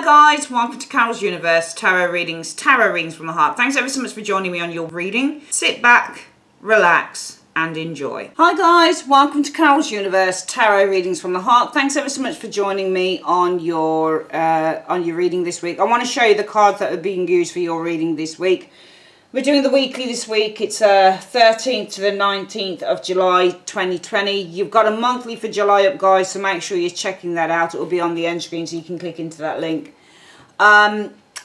Hi guys, welcome to Carol's Universe, tarot readings from the heart. Thanks ever so much for joining me on your reading. Sit back, relax and enjoy. Hi guys, welcome to Carol's Universe, tarot readings from the heart. Thanks ever so much for joining me on your reading this week. I want to show you the cards that are being used for your reading this week. We're doing the weekly this week. It's 13th to the 19th of July 2020. You've got a monthly for July up, guys, so make sure you're checking that out. It will be on the end screen so you can click into that link.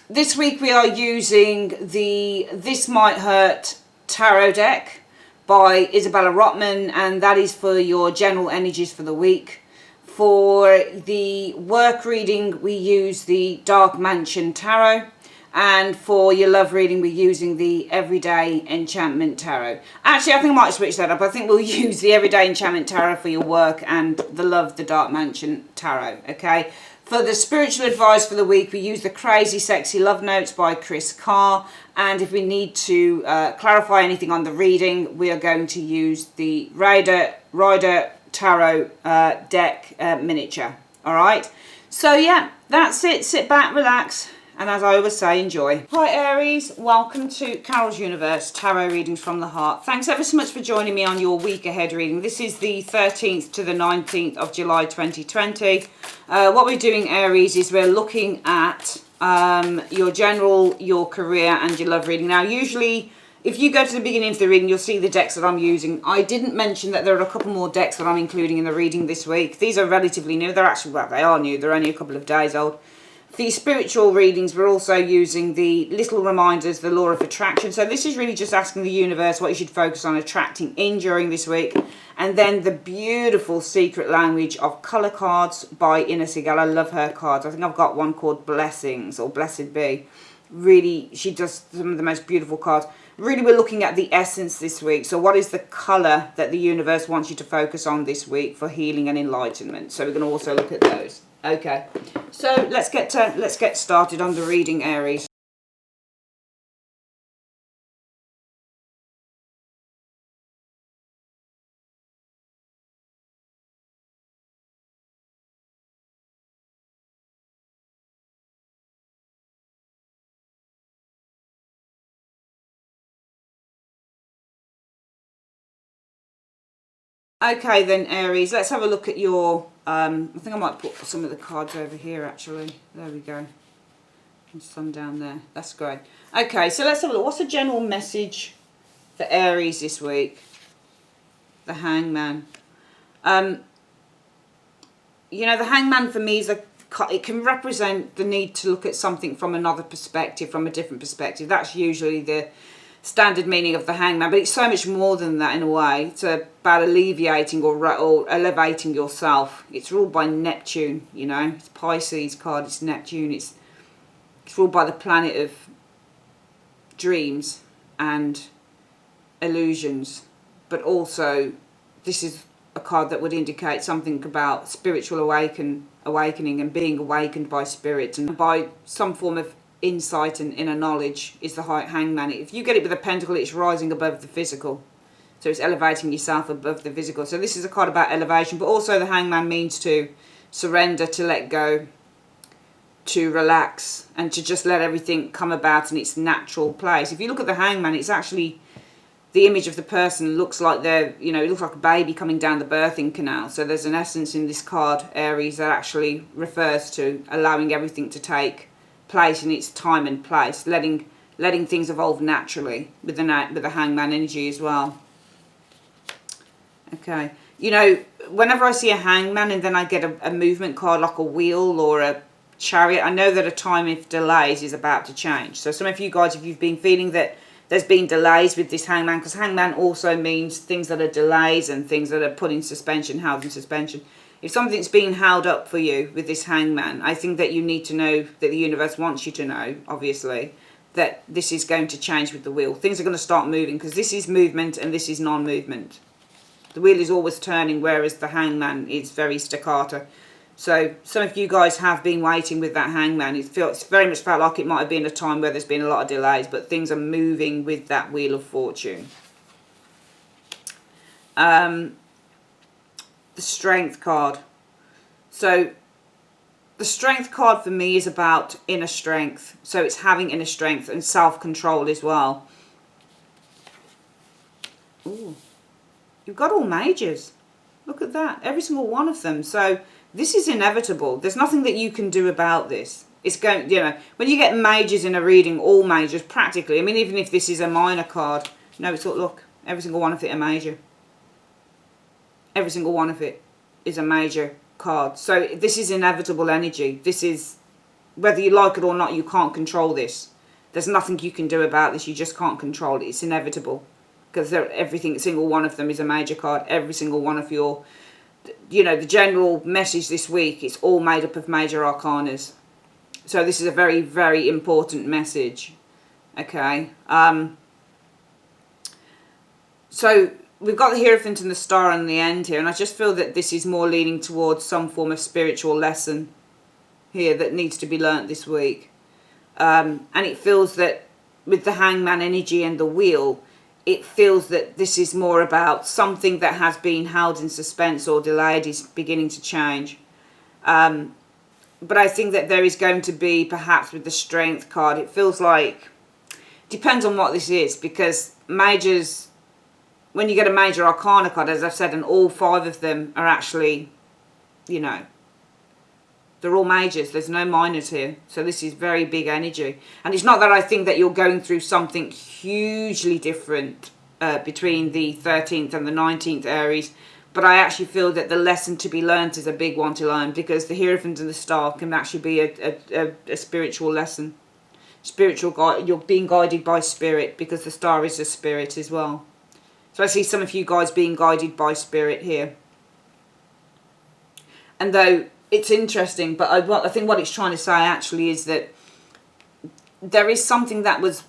This week we are using the This Might Hurt Tarot deck by Isabella Rotman, and that is for your general energies for the week. For the work reading, we use the Dark Mansion Tarot. And for your love reading, we're using the Everyday Enchantment Tarot. Actually, I think I might switch that up. I think we'll use the Everyday Enchantment Tarot for your work and the Love, the Dark Mansion Tarot, okay? For the spiritual advice for the week, we use the Crazy Sexy Love Notes by Chris Carr. And if we need to clarify anything on the reading, we are going to use the Rider Tarot deck miniature, all right? So, yeah, that's it. Sit back, relax. And as I always say, enjoy. Hi Aries, welcome to Carol's Universe, Tarot Readings from the Heart. Thanks ever so much for joining me on your week ahead reading. This is the 13th to the 19th of July 2020. What we're doing, Aries, is we're looking at your general, your career and your love reading. Now, usually, if you go to the beginning of the reading, you'll see the decks that I'm using. I didn't mention that there are a couple more decks that I'm including in the reading this week. These are relatively new. They're actually, well, they are new. They're only a couple of days old. For the spiritual readings, we're also using the little reminders, the law of attraction. So this is really just asking the universe what you should focus on attracting in during this week. And then the beautiful secret language of colour cards by Ina Segal. I love her cards. I think I've got one called Blessings or Blessed Be. Really, she does some of the most beautiful cards. Really, we're looking at the essence this week. So what is the colour that the universe wants you to focus on this week for healing and enlightenment? So we're going to also look at those. Okay, so let's get started on the reading, Aries. Okay then, Aries, let's have a look at your, I think I might put some of the cards over here actually. There we go. And some down there. That's great. Okay, so let's have a look. What's the general message for Aries this week? The Hangman. You know, the Hangman for me is it can represent the need to look at something from another perspective, from a different perspective. That's usually the standard meaning of the Hangman, but it's so much more than that in a way. It's about alleviating or elevating yourself. It's ruled by Neptune, you know. It's Pisces card, it's Neptune. It's ruled by the planet of dreams and illusions, but also this is a card that would indicate something about spiritual awakening and being awakened by spirit and by some form of insight and inner knowledge is the Hangman. If you get it with a pentacle, it's rising above the physical. So it's elevating yourself above the physical. So this is a card about elevation, but also the Hangman means to surrender, to let go, to relax, and to just let everything come about in its natural place. If you look at the Hangman, it's actually the image of the person looks like they're, you know, it looks like a baby coming down the birthing canal. So there's an essence in this card, Aries, that actually refers to allowing everything to take place in its time and place, letting things evolve naturally with the Hangman energy as well. Okay, you know, whenever I see a Hangman and then I get a movement card like a wheel or a chariot, I know that a time of delays is about to change. So some of you guys, if you've been feeling that there's been delays with this Hangman, because Hangman also means things that are delays and things that are put in suspension, held in suspension. If something's being held up for you with this Hangman, I think that you need to know, that the universe wants you to know, obviously, that this is going to change with the wheel. Things are going to start moving, because this is movement and this is non-movement. The wheel is always turning, whereas the Hangman is very staccato. So some of you guys have been waiting with that Hangman. It's very much felt like it might have been a time where there's been a lot of delays, but things are moving with that Wheel of Fortune. The Strength card. So the strength card for me is about inner strength. So it's having inner strength and self-control as well. Ooh, you've got all majors. Look at that. Every single one of them. So this is inevitable. There's nothing that you can do about this. It's going, you know, when you get majors in a reading, all majors practically. I mean, even if this is a minor card. No, it's all, look, every single one of it a major. Every single one of it is a major card. So this is inevitable energy. This is, whether you like it or not, you can't control this. There's nothing you can do about this. You just can't control it. It's inevitable. Because every single one of them is a major card. Every single one of your, you know, the general message this week, it's all made up of major arcanas. So this is a very, very important message. Okay. So we've got the Hierophant and the Star on the end here. And I just feel that this is more leaning towards some form of spiritual lesson here that needs to be learnt this week. And it feels that with the Hangman energy and the Wheel, it feels that this is more about something that has been held in suspense or delayed is beginning to change. But I think that there is going to be, perhaps with the Strength card, it feels like, depends on what this is, because majors, when you get a major arcana card, as I've said, and all 5 of them are actually, you know, they're all majors. There's no minors here. So this is very big energy. And it's not that I think that you're going through something hugely different between the 13th and the 19th Aries. But I actually feel that the lesson to be learnt is a big one to learn, because the Hierophant and the Star can actually be a spiritual lesson. Spiritual guide. You're being guided by spirit, because the Star is a spirit as well. So I see some of you guys being guided by spirit here. And though it's interesting, but I think what it's trying to say actually is that there is something that was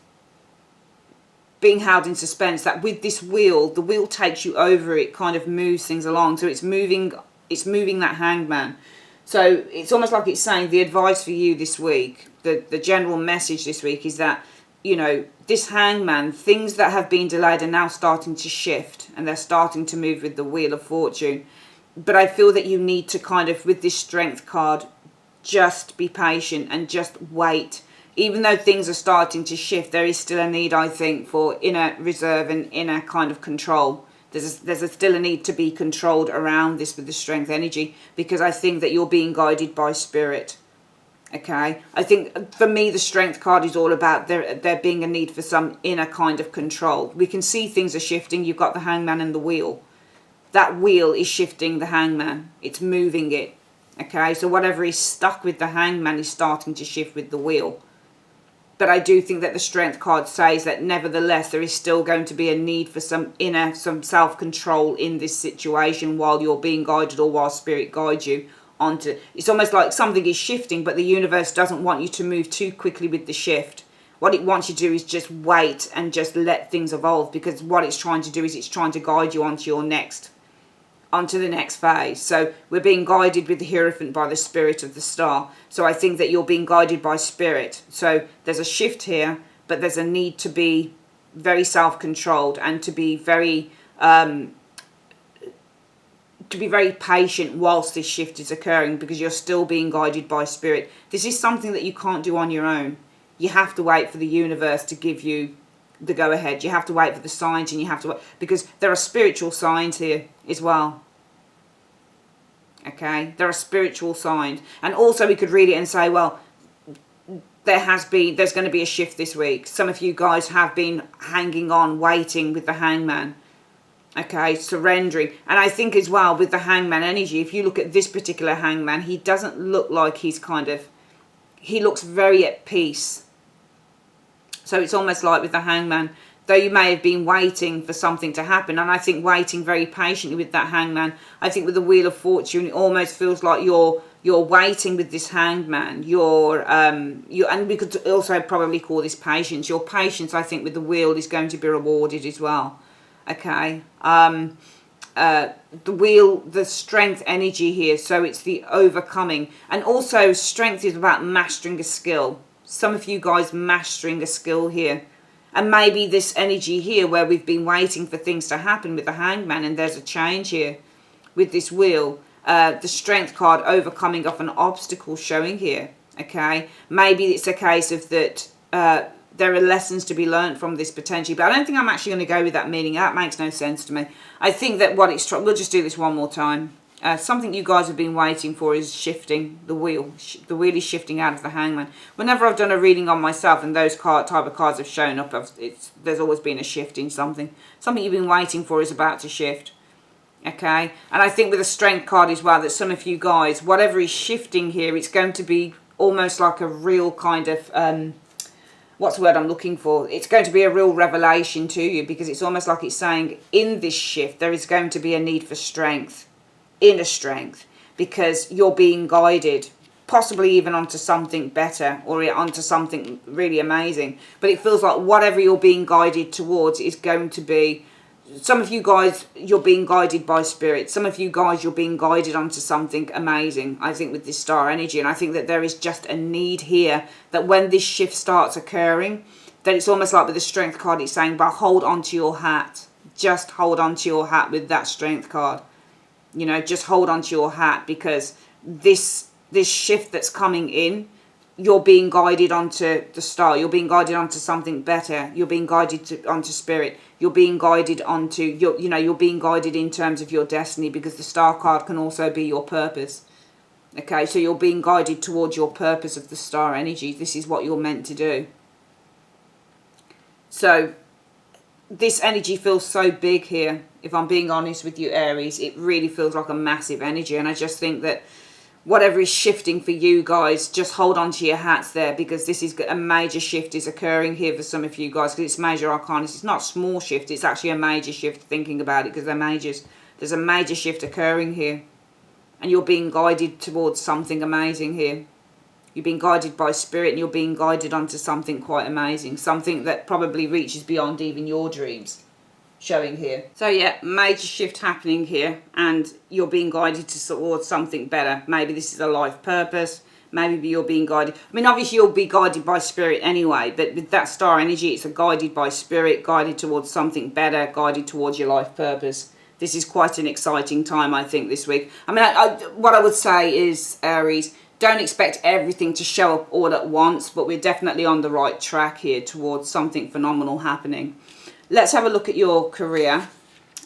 being held in suspense, that with this wheel, the wheel takes you over, it kind of moves things along. So it's moving that Hangman. So it's almost like it's saying the advice for you this week, the general message this week is that, you know, this Hangman, things that have been delayed are now starting to shift, and they're starting to move with the Wheel of Fortune. But I feel that you need to kind of, with this Strength card, just be patient and just wait. Even though things are starting to shift, there is still a need, I think, for inner reserve and inner kind of control. There's still a need to be controlled around this with the Strength energy, because I think that you're being guided by spirit. Okay? I think, for me, the Strength card is all about there being a need for some inner kind of control. We can see things are shifting. You've got the Hangman and the Wheel. That wheel is shifting the Hangman. It's moving it. Okay, so whatever is stuck with the Hangman is starting to shift with the wheel. But I do think that the Strength card says that nevertheless there is still going to be a need for some self-control in this situation while you're being guided, or while spirit guides you onto. It's almost like something is shifting, but the universe doesn't want you to move too quickly with the shift. What it wants you to do is just wait and just let things evolve, because what it's trying to do is it's trying to guide you onto the next phase. So we're being guided with the Hierophant by the spirit of the Star. So I think that you're being guided by spirit. So there's a shift here, but there's a need to be very self-controlled and to be very patient whilst this shift is occurring, because you're still being guided by spirit. This is something that you can't do on your own. You have to wait for the universe to give you the go ahead. You have to wait for the signs, and you have to wait, because there are spiritual signs here as well. Okay, there are spiritual signs. And also we could read it and say, well, there's going to be a shift this week. Some of you guys have been hanging on, waiting with the Hangman. Okay, surrendering. And I think as well with the Hangman energy, if you look at this particular Hangman, he doesn't look like he looks very at peace. So it's almost like with the Hangman, though you may have been waiting for something to happen, and I think waiting very patiently with that Hangman, I think with the Wheel of Fortune, it almost feels like you're waiting with this Hangman. And we could also probably call this patience. Your patience, I think, with the Wheel is going to be rewarded as well. Okay. The Wheel, the Strength energy here, so it's the overcoming. And also strength is about mastering a skill. Some of you guys mastering a skill here. And maybe this energy here where we've been waiting for things to happen with the Hangman, and there's a change here with this Wheel. The Strength card, overcoming of an obstacle showing here. Okay, maybe it's a case of that there are lessons to be learned from this potentially, but I don't think I'm actually going to go with that meaning. That makes no sense to me. I think that what it's we'll just do this one more time. Something you guys have been waiting for is shifting the wheel. The wheel is shifting out of the Hangman. Whenever I've done a reading on myself and those type of cards have shown up, there's always been a shift in something. Something you've been waiting for is about to shift. Okay, and I think with the Strength card as well, that some of you guys, whatever is shifting here, it's going to be almost like a real kind of what's the word I'm looking for? It's going to be a real revelation to you, because it's almost like it's saying in this shift there is going to be a need for strength, inner strength, because you're being guided, possibly even onto something better or onto something really amazing. But it feels like whatever you're being guided towards is going to be, some of you guys, you're being guided by spirit. Some of you guys, you're being guided onto something amazing, I think, with this star energy. And I think that there is just a need here that when this shift starts occurring, that it's almost like with the Strength card, it's saying, but hold on to your hat. Just hold on to your hat with that Strength card. You know, just hold on to your hat, because this shift that's coming in, you're being guided onto the star. You're being guided onto something better. You're being guided onto spirit. You're being guided onto you're being guided in terms of your destiny, because the star card can also be your purpose. Okay, so you're being guided towards your purpose of the star energy. This is what you're meant to do. So this energy feels so big here. If I'm being honest with you, Aries, it really feels like a massive energy. And I just think that whatever is shifting for you guys, just hold on to your hats there, because this is a major shift is occurring here for some of you guys, because it's major arcana. It's not a small shift, it's actually a major shift, thinking about it, because they're majors. There's a major shift occurring here, and you're being guided towards something amazing here. You're being guided by spirit, and you're being guided onto something quite amazing, something that probably reaches beyond even your dreams, showing here. So yeah, major shift happening here, and you're being guided towards something better. Maybe this is a life purpose. Maybe you're being guided. I mean, obviously you'll be guided by spirit anyway, but with that star energy, it's a guided by spirit, guided towards something better, guided towards your life purpose. This is quite an exciting time, I think, this week. I mean, what I would say is, Aries, don't expect everything to show up all at once, but we're definitely on the right track here towards something phenomenal happening. Let's have a look at your career.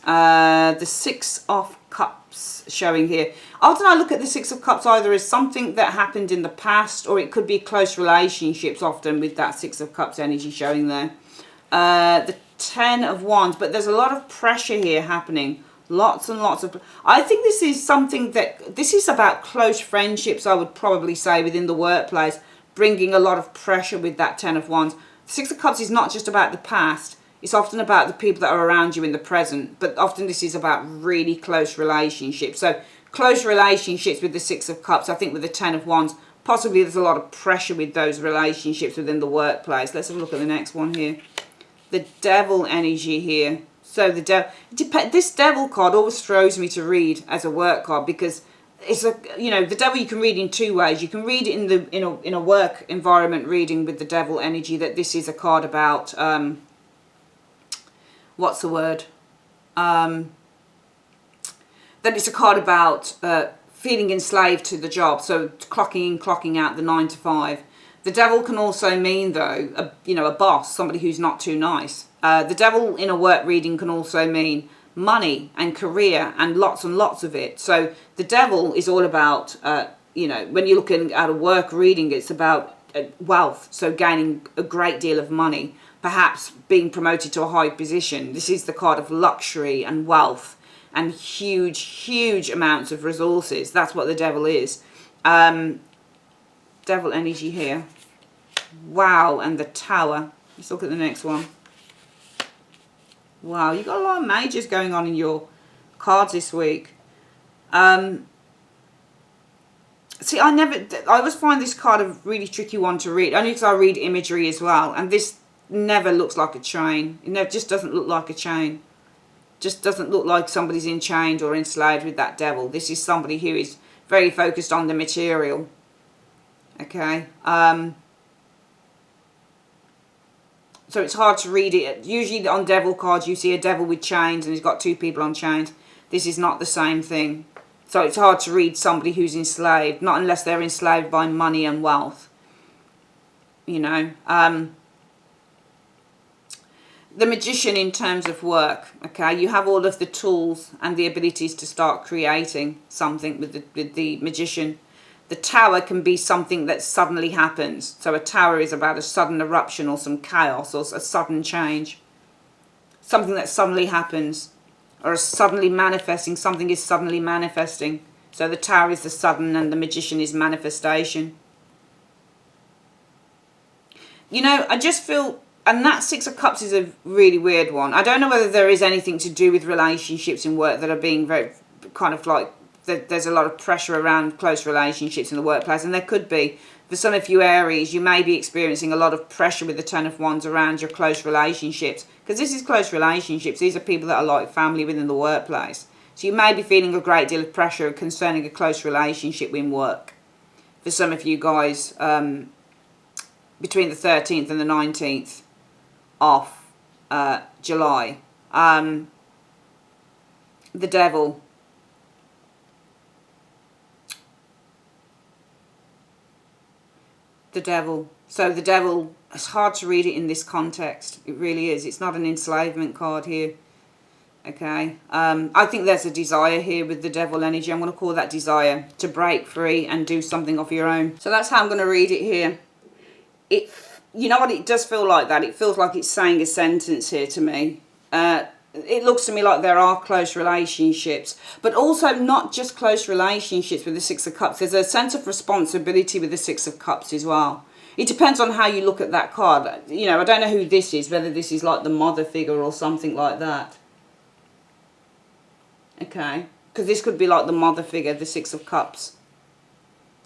The Six of Cups showing here. Often I look at the Six of Cups either as something that happened in the past, or it could be close relationships, often with that Six of Cups energy showing there. The Ten of Wands, but there's a lot of pressure here happening. Lots and lots of... I think this is something that... This is about close friendships, I would probably say, within the workplace, bringing a lot of pressure with that Ten of Wands. The Six of Cups is not just about the past. It's often about the people that are around you in the present, but often this is about really close relationships. So close relationships with the Six of Cups, I think with the Ten of Wands, possibly there's a lot of pressure with those relationships within the workplace. Let's have a look at the next one here. The Devil energy here. So the Devil, this Devil card always throws me to read as a work card, because it's a, the Devil you can read in two ways. You can read it in a work environment reading with the Devil energy, that this is a card about what's the word? That it's a card about feeling enslaved to the job, so clocking in, clocking out, the 9 to 5. The Devil can also mean, though, a boss, somebody who's not too nice. The Devil in a work reading can also mean money and career and lots of it. So the Devil is all about, when you're looking at a work reading, it's about wealth, so gaining a great deal of money, perhaps being promoted to a high position. This is the card of luxury and wealth and huge amounts of resources. That's what the Devil is. Devil energy here. Wow, and the Tower. Let's look at the next one. Wow, you've got a lot of majors going on in your cards this week. See, I always find this card a really tricky one to read, only because I read imagery as well, and this never looks like a chain. It just doesn't look like a chain. Just doesn't look like somebody's enchained or enslaved with that Devil. This is somebody who is very focused on the material. Okay. So it's hard to read it. Usually on Devil cards you see a Devil with chains and he's got two people on chains. This is not the same thing. So it's hard to read somebody who's enslaved, not unless they're enslaved by money and wealth. You know, the Magician in terms of work, okay, you have all of the tools and the abilities to start creating something with the Magician. The Tower can be something that suddenly happens. So a tower is about a sudden eruption or some chaos or a sudden change. Something that suddenly happens, or is suddenly manifesting. Something is suddenly manifesting. So the Tower is the sudden and the Magician is manifestation. You know, I just feel, and that Six of Cups is a really weird one. I don't know whether there is anything to do with relationships in work that are being very kind of like, there's a lot of pressure around close relationships in the workplace, and there could be. For some of you Aries, you may be experiencing a lot of pressure with the Ten of Wands around your close relationships, because this is close relationships. These are people that are like family within the workplace. So you may be feeling a great deal of pressure concerning a close relationship in work. For some of you guys, between the 13th and the 19th of July. The Devil. The Devil. So the Devil, it's hard to read it in this context. It really is. It's not an enslavement card here. Okay. I think there's a desire here with the Devil energy. I'm going to call that desire to break free and do something of your own. So that's how I'm going to read it here. You know what? It does feel like that. It feels like it's saying a sentence here to me. It looks to me like there are close relationships, but also not just close relationships with the Six of Cups. There's a sense of responsibility with the Six of Cups as well. It depends on how you look at that card. You know, I don't know who this is, whether this is like the mother figure or something like that. Okay, because this could be like the mother figure, the Six of Cups.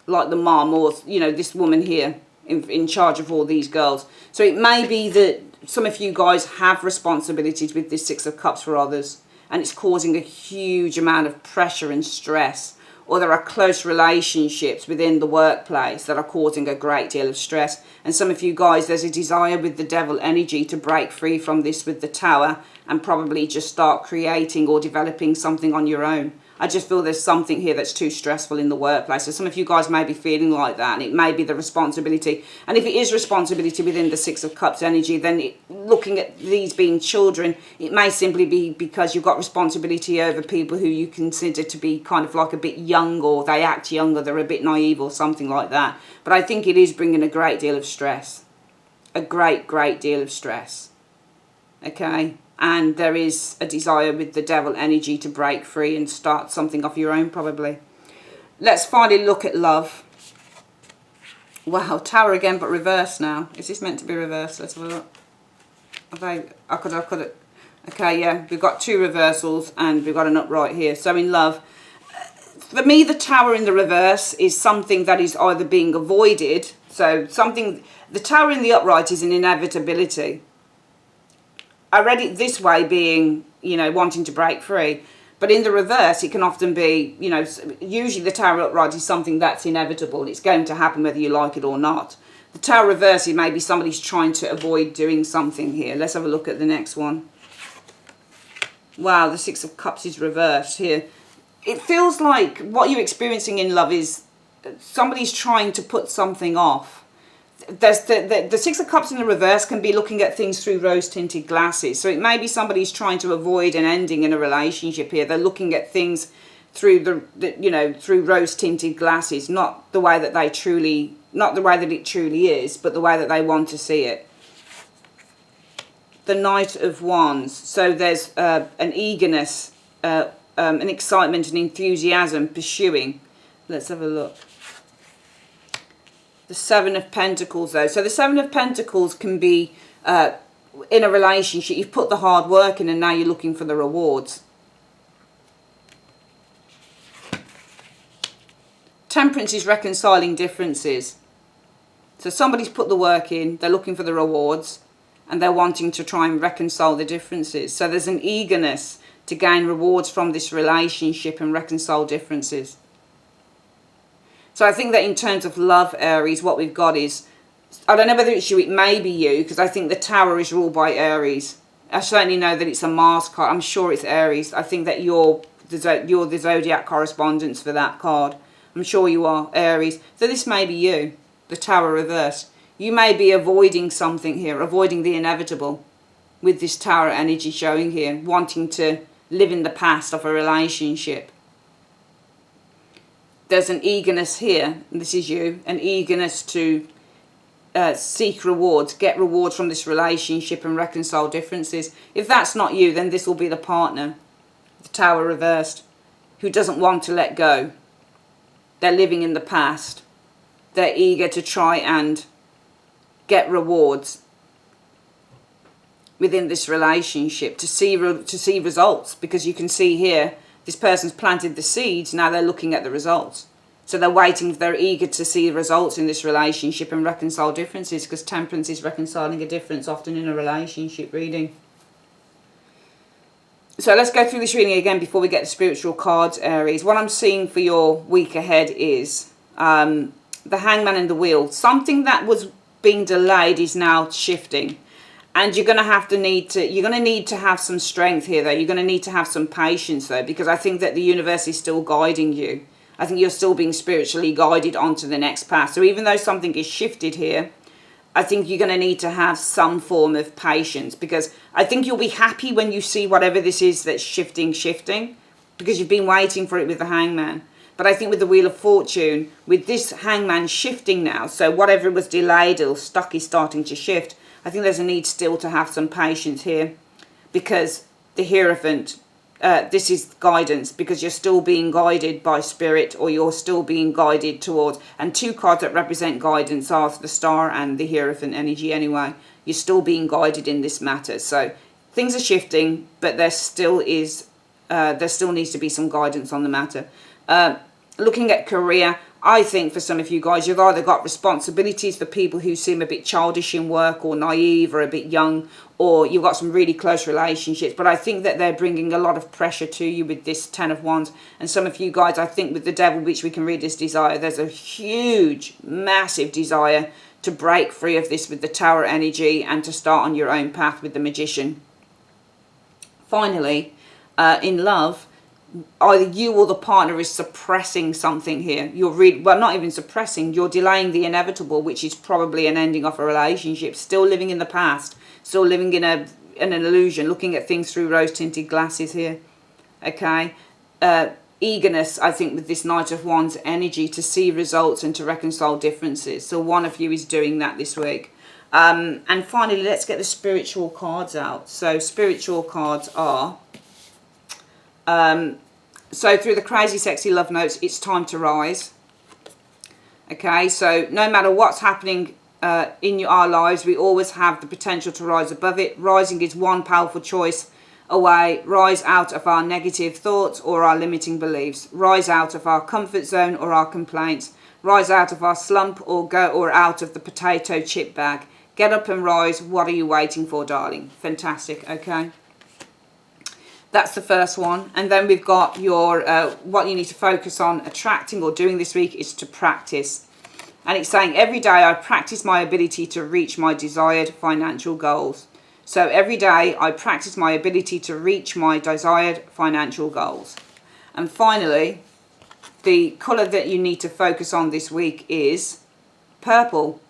Like the mom, or, you know, this woman here in charge of all these girls. So it may be that some of you guys have responsibilities with this Six of Cups for others, and it's causing a huge amount of pressure and stress, or there are close relationships within the workplace that are causing a great deal of stress. And some of you guys, there's a desire with the Devil energy to break free from this with the Tower and probably just start creating or developing something on your own. I just feel there's something here that's too stressful in the workplace. So some of you guys may be feeling like that, and it may be the responsibility. And if it is responsibility within the Six of Cups energy, then looking at these being children, it may simply be because you've got responsibility over people who you consider to be kind of like a bit young, or they act younger, they're a bit naive or something like that. But I think it is bringing a great deal of stress. A great deal of stress. Okay? And there is a desire with the Devil energy to break free and start something of your own, probably. Let's finally look at love. Wow, Tower again, but reversed now. Is this meant to be reversed? Let's have a look. I could. Okay, yeah, we've got two reversals and we've got an upright here. So in love, for me, the Tower in the reverse is something that is either being avoided. So something, the Tower in the upright is an inevitability. I read it this way, being, you know, wanting to break free. But in the reverse, it can often be, you know, usually the Tower upright is something that's inevitable. It's going to happen whether you like it or not. The Tower reverse, it may be somebody's trying to avoid doing something here. Let's have a look at the next one. Wow, the Six of Cups is reversed here. It feels like what you're experiencing in love is somebody's trying to put something off. There's the Six of Cups in the reverse can be looking at things through rose-tinted glasses. So it may be somebody's trying to avoid an ending in a relationship here. They're looking at things through through rose-tinted glasses, not the way that it truly is, but the way that they want to see it. The Knight of Wands. So there's an eagerness, an excitement, an enthusiasm pursuing. Let's have a look. The Seven of Pentacles, though. So the Seven of Pentacles can be in a relationship. You've put the hard work in and now you're looking for the rewards. Temperance is reconciling differences. So somebody's put the work in, they're looking for the rewards, and they're wanting to try and reconcile the differences. So there's an eagerness to gain rewards from this relationship and reconcile differences. So I think that in terms of love, Aries, what we've got is, I don't know whether it's you, it may be you, because I think the Tower is ruled by Aries. I certainly know that it's a Mars card. I'm sure it's Aries. I think that you're you're the zodiac correspondence for that card. I'm sure you are, Aries. So this may be you, the Tower reversed. You may be avoiding something here, avoiding the inevitable with this Tower energy showing here, wanting to live in the past of a relationship. There's an eagerness here, and this is you, an eagerness to seek rewards, get rewards from this relationship and reconcile differences. If that's not you, then this will be the partner, the Tower reversed, who doesn't want to let go. They're living in the past. They're eager to try and get rewards within this relationship to see results, because you can see here this person's planted the seeds, now they're looking at the results. So they're waiting, they're eager to see results in this relationship and reconcile differences, because temperance is reconciling a difference often in a relationship reading. So let's go through this reading again before we get the spiritual cards, Aries. What I'm seeing for your week ahead is the Hangman and the Wheel. Something that was being delayed is now shifting. And you're going to need to have some strength here, though. You're going to need to have some patience, though, because I think that the universe is still guiding you. I think you're still being spiritually guided onto the next path. So even though something is shifted here, I think you're going to need to have some form of patience, because I think you'll be happy when you see whatever this is that's shifting, because you've been waiting for it with the Hangman. But I think with the Wheel of Fortune, with this Hangman shifting now, so whatever was delayed or stuck is starting to shift, I think there's a need still to have some patience here, because the Hierophant, this is guidance, because you're still being guided by spirit, or you're still being guided towards, and two cards that represent guidance are the Star and the Hierophant energy anyway. You're still being guided in this matter. So things are shifting, but there still needs to be some guidance on the matter. Looking at career, I think for some of you guys, you've either got responsibilities for people who seem a bit childish in work or naive or a bit young, or you've got some really close relationships. But I think that they're bringing a lot of pressure to you with this Ten of Wands. And some of you guys, I think with the Devil, which we can read as desire, there's a huge, massive desire to break free of this with the Tower energy and to start on your own path with the Magician. Finally, in love, either you or the partner is suppressing something here. Well, not even suppressing, you're delaying the inevitable, which is probably an ending of a relationship. Still living in the past, still living in an illusion, looking at things through rose-tinted glasses here. Okay? Eagerness, I think, with this Knight of Wands energy to see results and to reconcile differences. So one of you is doing that this week. And finally, let's get the spiritual cards out. So spiritual cards are... So through the Crazy Sexy Love Notes, it's time to rise. Okay, so no matter what's happening in our lives, we always have the potential to rise above it. Rising is one powerful choice away. Rise out of our negative thoughts or our limiting beliefs. Rise out of our comfort zone or our complaints. Rise out of our slump or out of the potato chip bag. Get up and rise. What are you waiting for, darling? Fantastic, okay? That's the first one. And then we've got your what you need to focus on attracting or doing this week is to practice. And it's saying every day I practice my ability to reach my desired financial goals. So every day I practice my ability to reach my desired financial goals. And finally, the colour that you need to focus on this week is purple.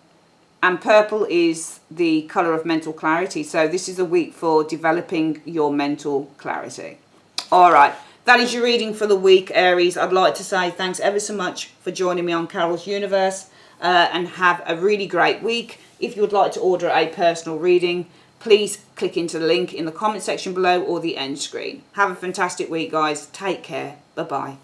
And purple is the colour of mental clarity. So this is a week for developing your mental clarity. All right. That is your reading for the week, Aries. I'd like to say thanks ever so much for joining me on Carol's Universe. And have a really great week. If you would like to order a personal reading, please click into the link in the comment section below or the end screen. Have a fantastic week, guys. Take care. Bye-bye.